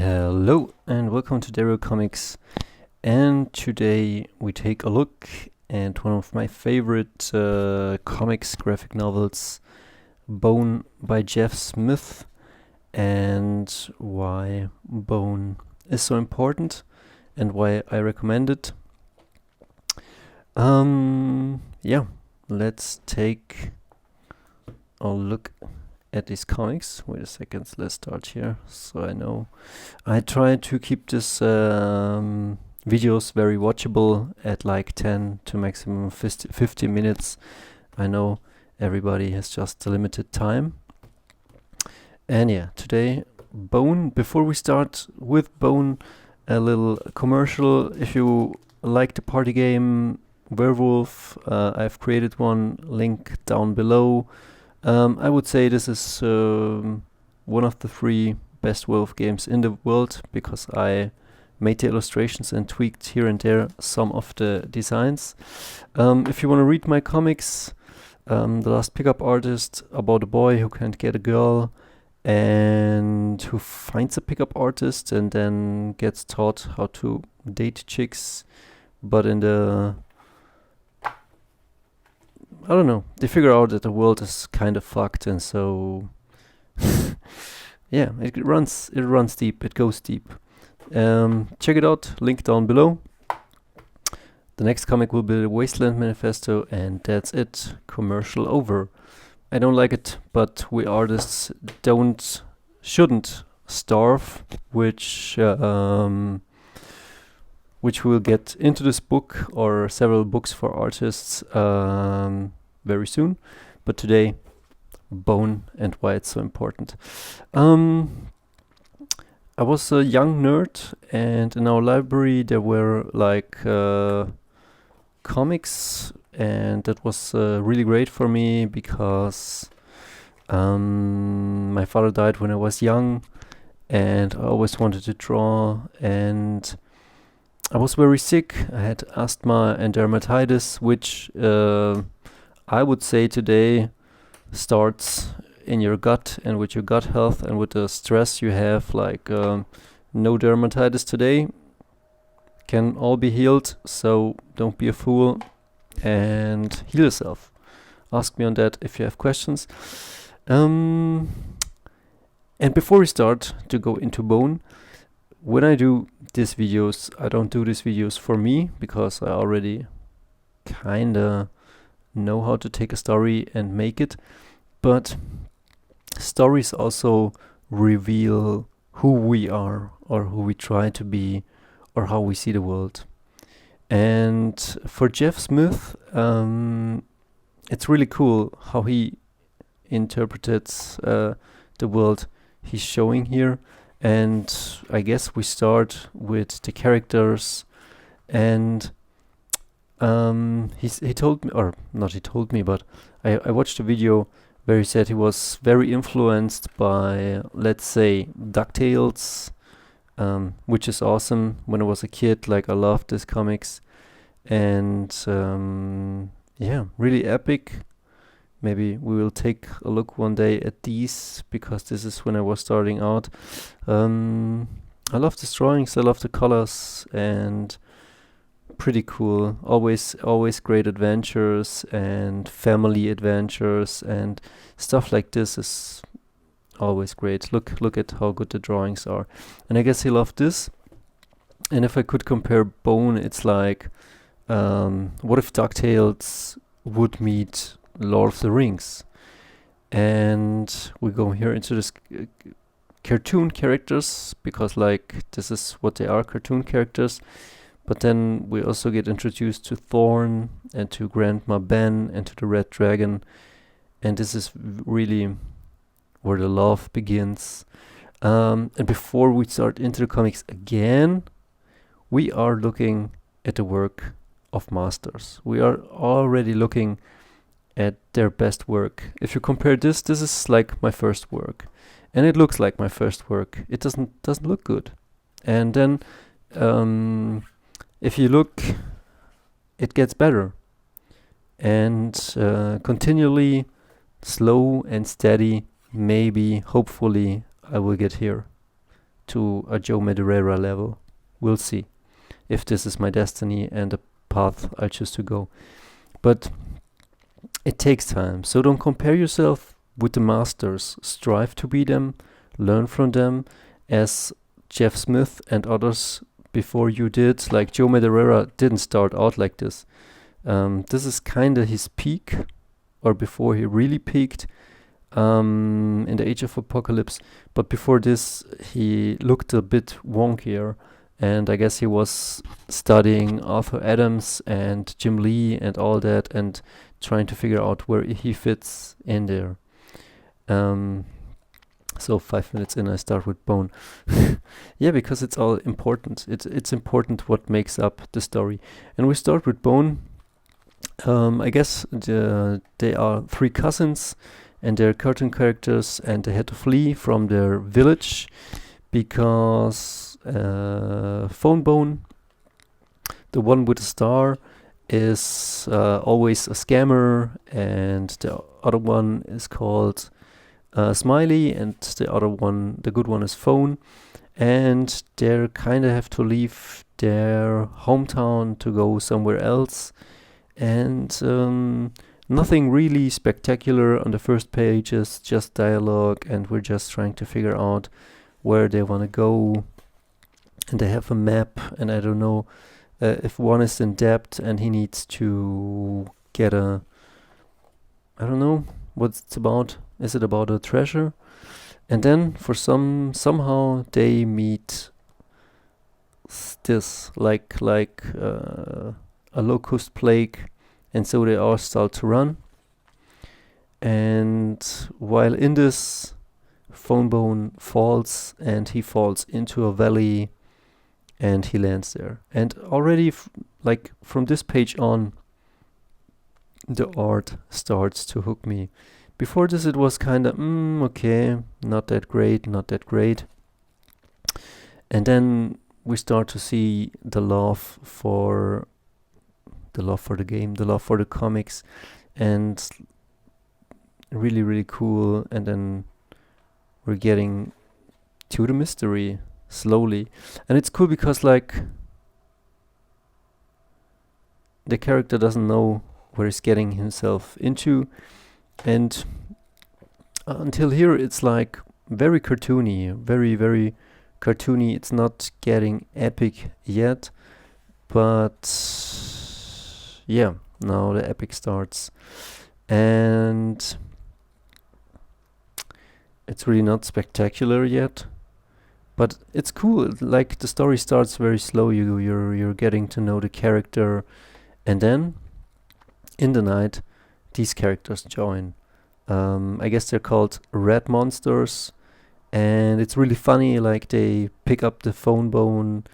Hello and welcome to Dario Comics, and today we take a look at one of my favorite comics graphic novels, Bone by Jeff Smith, and why Bone is so important and why I recommend it. Let's take a look at these comics. Wait a second, let's start here so I know. I try to keep this videos very watchable at like 10 to maximum 50 minutes. I know everybody has just a limited time. And yeah, today Bone. Before we start with Bone, a little commercial. If you like the party game Werewolf, I've created one, link down below. I would say this is one of the 3 best werewolf games in the world, because I made the illustrations and tweaked here and there some of the designs. If you want to read my comics, The Last Pickup Artist, about a boy who can't get a girl and who finds a pickup artist and then gets taught how to date chicks, but in the I don't know, they figure out that the world is kind of fucked, and so yeah, it runs deep, it goes deep. Check it out, link down below. The next comic will be the Wasteland Manifesto, and that's it. Commercial over. I don't like it, but we artists shouldn't starve, which we'll get into this book or several books for artists very soon. But today, Bone and why it's so important. I was a young nerd, and in our library there were like comics, and that was really great for me because my father died when I was young, and I always wanted to draw, and I was very sick. I had asthma and dermatitis, which I would say today starts in your gut and with your gut health and with the stress you have. Like no dermatitis today, can all be healed, so don't be a fool and heal yourself. Ask me on that if you have questions. And before we start to go into Bone, when I do these videos, I don't do these videos for me, because I already kinda know how to take a story and make it, but stories also reveal who we are or who we try to be or how we see the world. And for Jeff Smith, it's really cool how he interprets the world he's showing here. And I guess we start with the characters, and he told me, or not he told me, but I watched a video where he said he was very influenced by, let's say, Ducktales, which is awesome. When I was a kid, like, I loved these comics, and yeah, really epic. Maybe we will take a look one day at these, because this is when I was starting out. I love the drawings, I love the colors, and pretty cool. Always great adventures and family adventures and stuff like this is always great. Look at how good the drawings are. And I guess he loved this. And if I could compare Bone, it's like, what if DuckTales would meet Lord of the Rings? And we go here into this cartoon characters, because like this is what they are, cartoon characters. But then we also get introduced to Thorn and to Grandma Ben and to the Red Dragon, and this is really where the love begins. And before we start into the comics again, we are looking at the work of masters. We are already looking at their best work. If you compare this is like my first work, and it looks like my first work. It doesn't look good. And then if you look, it gets better, and continually, slow and steady, maybe, hopefully, I will get here to a Joe Madureira level. We'll see if this is my destiny and a path I choose to go. But it takes time, so don't compare yourself with the masters. Strive to be them, learn from them, as Jeff Smith and others before you did. Like Joe Madureira didn't start out like this. This is kind of his peak, or before he really peaked in the Age of Apocalypse. But before this, he looked a bit wonkier, and I guess he was studying Arthur Adams and Jim Lee and all that, and trying to figure out where he fits in there. So 5 minutes in, I start with Bone. Yeah, because it's all important. It's important what makes up the story. And we start with Bone. I guess they are 3 cousins, and they're cartoon characters, and they had to flee from their village because Phone Bone, the one with the star, is always a scammer, and the other one is called Smiley, and the other one, the good one, is Phone. And they kind of have to leave their hometown to go somewhere else. And nothing really spectacular on the first pages, just dialogue, and we're just trying to figure out where they want to go. And they have a map, and I don't know if one is in debt and he needs to get I don't know what it's about. Is it about a treasure? And then for somehow they meet this like a locust plague, and so they all start to run. And while in this, Phone Bone falls, and he falls into a valley, and he lands there. And already from this page on, the art starts to hook me. Before this, it was kind of okay, not that great. And then we start to see the love for the game, the love for the comics, and really, really cool. And then we're getting to the mystery slowly, and it's cool because like the character doesn't know where he's getting himself into, and until here it's like very cartoony, very, very cartoony. It's not getting epic yet, but yeah, now the epic starts, and it's really not spectacular yet, but it's cool. Like the story starts very slow. You're getting to know the character, and then in the night, these characters join. I guess they're called Rat Monsters, and it's really funny. Like they pick up the Phone Bone,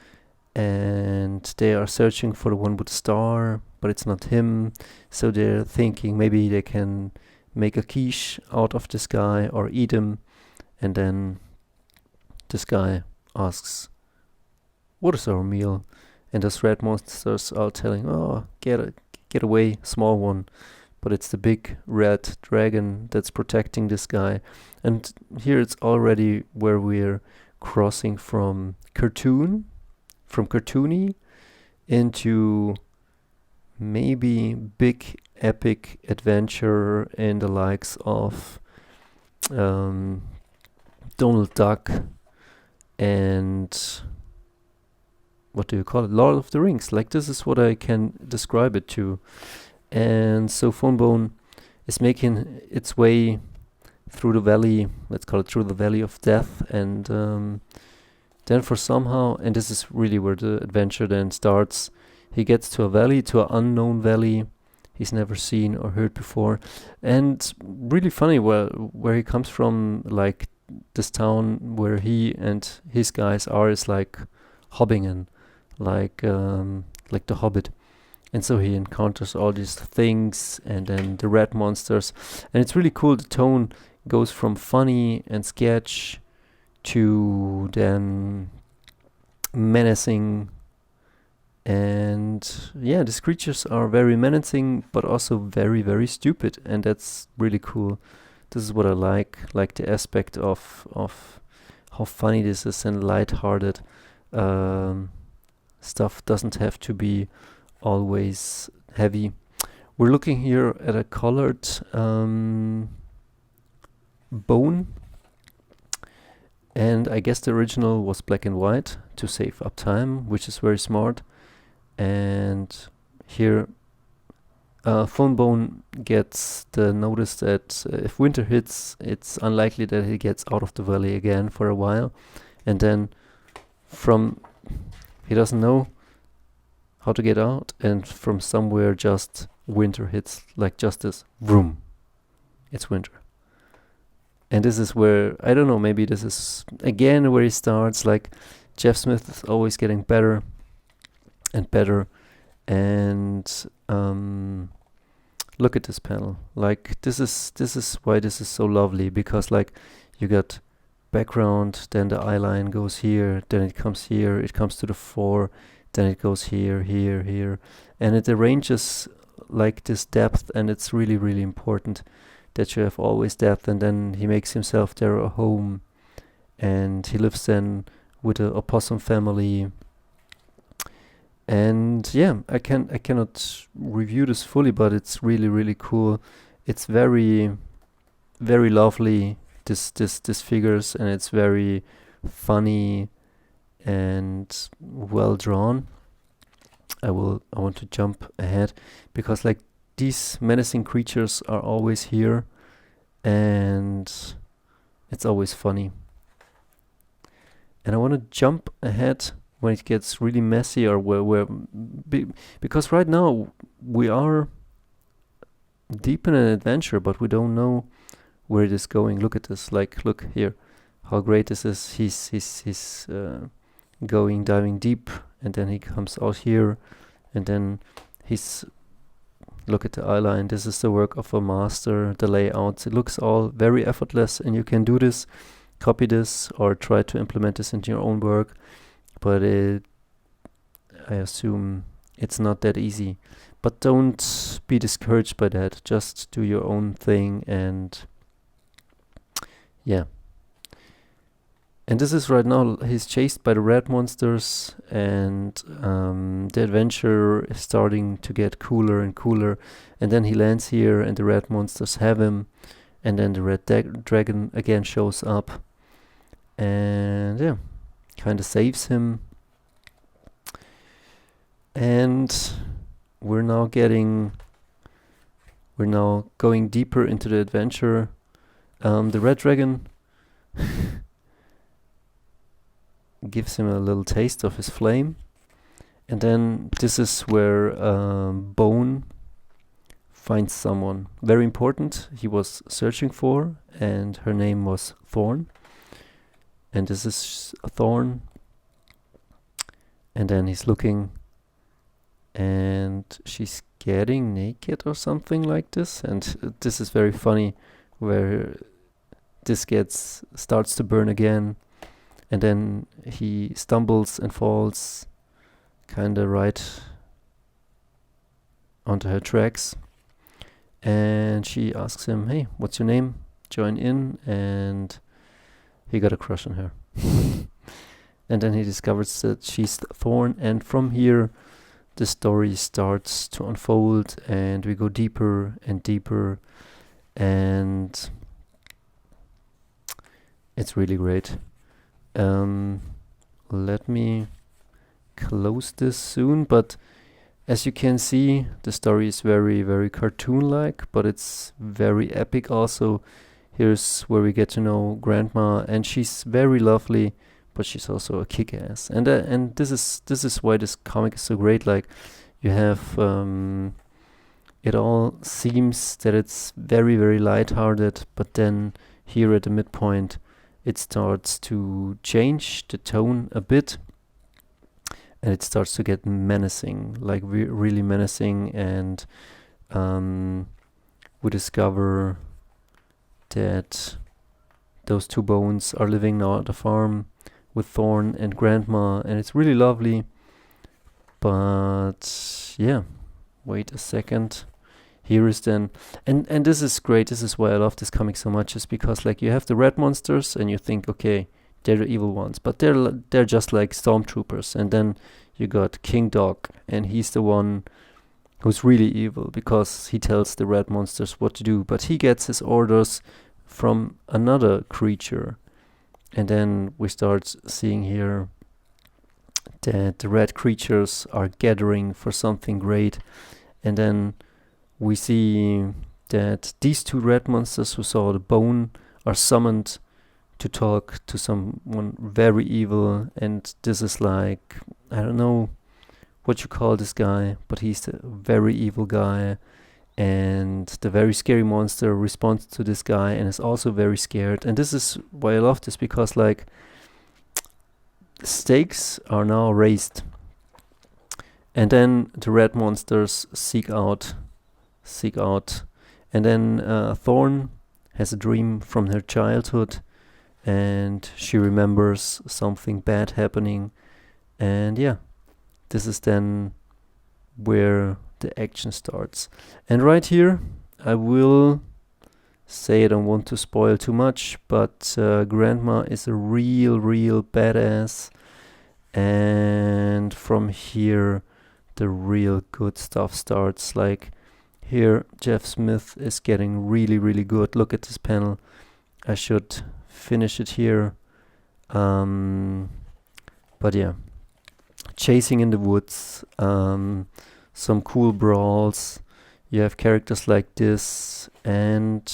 and they are searching for the one with the star, but it's not him. So they're thinking maybe they can make a quiche out of this guy or eat him. And then this guy asks, "What is our meal?" And those Rat Monsters are telling, "Oh, get away, small one." But it's the big red dragon that's protecting this guy. And here it's already where we're crossing from cartoony into maybe big epic adventure in the likes of Donald Duck and what do you call it? Lord of the Rings. Like this is what I can describe it to. And so Phone Bone is making its way through the valley, let's call it through the valley of death, and then for somehow, and this is really where the adventure then starts, he gets to a valley, to an unknown valley he's never seen or heard before. And really funny where he comes from, like this town where he and his guys are is like Hobbingen, like the Hobbit. And so he encounters all these things, and then the rat monsters. And it's really cool. The tone goes from funny and sketch to then menacing. And yeah, these creatures are very menacing, but also very, very stupid. And that's really cool. This is what I like the aspect of how funny this is and light-hearted. Stuff doesn't have to be always heavy. We're looking here at a colored bone, and I guess the original was black and white to save up time, which is very smart. And here Phone Bone gets the notice that if winter hits, it's unlikely that he gets out of the valley again for a while. And then he doesn't know how to get out, and from somewhere just winter hits, like just this, vroom, it's winter. And this is where, I don't know, maybe this is again where he starts, like Jeff Smith is always getting better and better. And look at this panel, like this is why this is so lovely, because like you got background, then the eye line goes here, then it comes here, it comes to the fore, then it goes here, here, here, and it arranges like this depth. And it's really, really important that you have always depth. And then he makes himself there a home, and he lives then with a opossum family. And yeah, I cannot review this fully, but it's really, really cool. It's very, very lovely, this figures, and it's very funny and well drawn. I want to jump ahead, because like these menacing creatures are always here, and it's always funny. And I want to jump ahead when it gets really messy, or because right now we are deep in an adventure, but we don't know where it is going. Look at this, like look here, how great this is. He's diving deep, and then he comes out here, and then look at the eyeline. This is the work of a master, the layouts. It looks all very effortless, and you can do this, copy this, or try to implement this into your own work. But I assume it's not that easy. But don't be discouraged by that. Just do your own thing, and yeah. And this is right now, he's chased by the rat monsters, and the adventure is starting to get cooler and cooler. And then he lands here, and the rat monsters have him, and then the red dragon again shows up, and yeah, kind of saves him. And we're now going deeper into the adventure. The red dragon gives him a little taste of his flame, and then this is where Bone finds someone very important he was searching for, and her name was Thorn. And this is a Thorn, and then he's looking, and she's getting naked or something like this. And this is very funny, where this starts to burn again, and then he stumbles and falls kinda right onto her tracks, and she asks him, "Hey, what's your name? Join in." And he got a crush on her. And then he discovers that she's Thorn, and from here the story starts to unfold, and we go deeper and deeper, and it's really great. Let me close this soon, but as you can see, the story is very, very cartoon-like, but it's very epic also. Here's where we get to know Grandma, and she's very lovely, but she's also a kick-ass. And this is why this comic is so great. Like, you have it all seems that it's very, very light-hearted, but then here at the midpoint, it starts to change the tone a bit, and it starts to get menacing, like really menacing. And we discover that those two bones are living now at a farm with Thorn and Grandma, and it's really lovely. But yeah, wait a second. Here is then, and this is great. This is why I love this comic so much, is because like you have the red monsters, and you think, okay, They're the evil ones, but they're just like stormtroopers. And then you got King Dog, and he's the one who's really evil because he tells the rat monsters what to do, but he gets his orders from another creature. And then we start seeing here that the rat creatures are gathering for something great. And then we see that these two rat monsters who saw the bone are summoned to talk to someone very evil. And this is like, I don't know what you call this guy, but he's a very evil guy. And the very scary monster responds to this guy and is also very scared. And this is why I love this, because like stakes are now raised. And then the rat monsters seek out. And then Thorn has a dream from her childhood, and she remembers something bad happening. And yeah, this is then where the action starts. And right here, I will say I don't want to spoil too much, but Grandma is a real badass. And from here, the real good stuff starts. Like here, Jeff Smith is getting really good. Look at this panel. I should finish it here. But yeah, chasing in the woods, some cool brawls. You have characters like this, and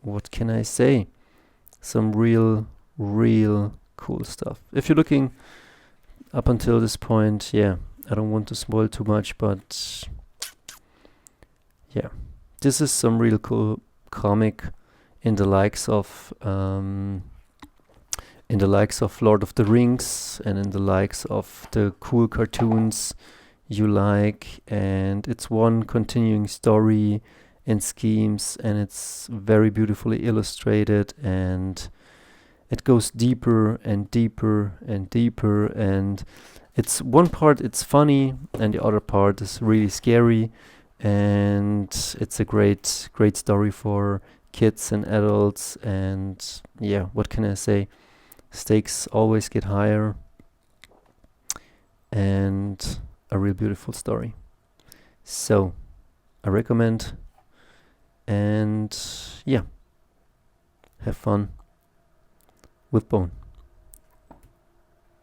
what can I say? Some real cool stuff. If you're looking up until this point, yeah, I don't want to spoil too much, but yeah, this is some real cool comic in the likes of Lord of the Rings, and in the likes of the cool cartoons you like. And it's one continuing story and schemes, and it's very beautifully illustrated, and it goes deeper and deeper and deeper. And it's one part it's funny, and the other part is really scary. And it's a great story for kids and adults. And yeah, what can I say? Stakes always get higher, and a real beautiful story. So I recommend, and yeah, have fun with Bone.